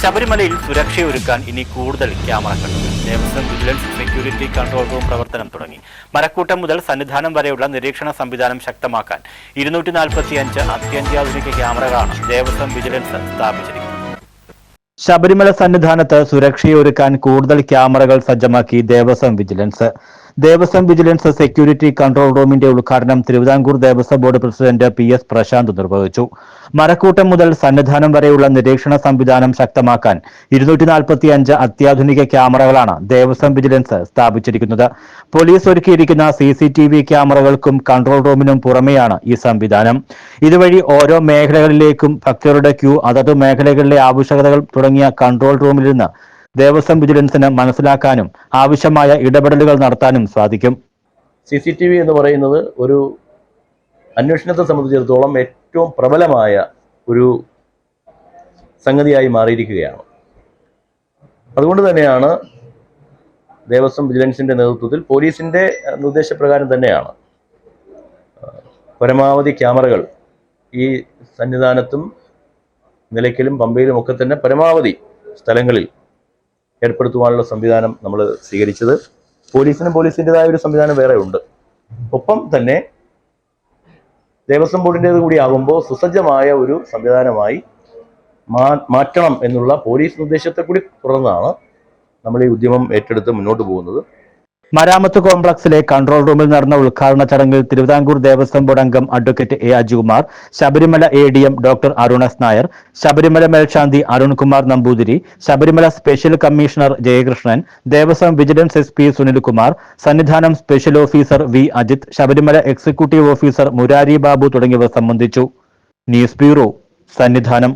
ശബരിമലയിൽ സുരക്ഷയൊരുക്കാൻ ഇനി കൂടുതൽ ക്യാമറകൾ. Devaswom vigilance security control room പ്രവർത്തനം തുടങ്ങി. മരക്കൂട്ടം മുതൽ സന്നിധാനം വരെയുള്ള നിരീക്ഷണ സംവിധാനം ശക്തമാക്കാൻ 245 അത്യന്താധുനിക ക്യാമറകളാണ് ദേവസ്വം വിജിലൻസ് സ്ഥാപിച്ചിരിക്കുന്നത്. ശബരിമല സന്നിധാനത്ത് സുരക്ഷയൊരുക്കാൻ കൂടുതൽ ക്യാമറകൾ സജ്ജമാക്കി ദേവസ്വം വിജിലൻസ് സെക്യൂരിറ്റി കൺട്രോൾ റൂമിന്റെ ഉദ്ഘാടനം Thiruvithamkoor Devaswom board president PS Prashanth നിർവഹിച്ചു. മരക്കൂട്ടം മുതൽ സന്നിധാനം വരെയുള്ള നിരീക്ഷണ സംവിധാനം ശക്തമാക്കാൻ 245 അത്യാധുനിക ക്യാമറകളാണ് ദേവസ്വം വിജിലൻസ് സ്ഥാപിച്ചിരിക്കുന്നത്. പോലീസ് ഒരുക്കിയിരിക്കുന്ന CCTV ക്യാമറകൾക്കും കൺട്രോൾ റൂമിനും പുറമെയാണ് ഈ സംവിധാനം. ഇതുവഴി ഓരോ മേഖലകളിലേക്കും ഭക്തരുടെ ക്യൂ, അതത് മേഖലകളിലെ ആവശ്യകതകൾ തുടങ്ങിയ കൺട്രോൾ റൂമിൽ നിന്ന് ദേവസ്വം വിജിലൻസിന് മനസ്സിലാക്കാനും ആവശ്യമായ ഇടപെടലുകൾ നടത്താനും സാധിക്കും. CCTV എന്ന് പറയുന്നത് ഒരു അന്വേഷണത്തെ സംബന്ധിച്ചിടത്തോളം ഏറ്റവും പ്രബലമായ ഒരു സംഗതിയായി മാറിയിരിക്കുകയാണ്. അതുകൊണ്ട് തന്നെയാണ് ദേവസ്വം വിജിലൻസിന്റെ നേതൃത്വത്തിൽ പോലീസിന്റെ നിർദ്ദേശപ്രകാരം തന്നെയാണ് പരമാവധി ക്യാമറകൾ ഈ സന്നിധാനത്തും നിലയ്ക്കലും പമ്പയിലും ഒക്കെ തന്നെ പരമാവധി സ്ഥലങ്ങളിൽ ഏർപ്പെടുത്തുവാനുള്ള സംവിധാനം നമ്മൾ സ്വീകരിച്ചത്. പോലീസിൻ്റെതായ ഒരു സംവിധാനം വേറെ ഉണ്ട്. ഒപ്പം തന്നെ ദേവസ്വം ബോർഡിൻ്റേത് കൂടി ആകുമ്പോൾ സുസജ്ജമായ ഒരു സംവിധാനമായി മാറ്റണം എന്നുള്ള പോലീസ് നിർദ്ദേശത്തെ കൂടി തുടർന്നാണ് നമ്മൾ ഈ ഉദ്യമം ഏറ്റെടുത്ത് മുന്നോട്ട് പോകുന്നത്. മരാമത്ത് കോംപ്ലക്സിലെ കൺട്രോൾ റൂമിൽ നടന്ന ഉദ്ഘാടന ചടങ്ങിൽ തിരുവിതാംകൂർ ദേവസ്വം ബോർഡ് അംഗം advocate A. Ajikumar, Sabarimala ADM doctor Arun S. Nair, Sabarimala മേൽശാന്തി Arunkumar Namboothiri, Sabarimala special commissioner Jayakrishnan, Devaswom vigilance SP Sunilkumar, Sannidhanam special officer V. Ajith, Sabarimala executive officer Murari Babu തുടങ്ങിയവർ സംബന്ധിച്ചു. News bureau, Sannidhanam.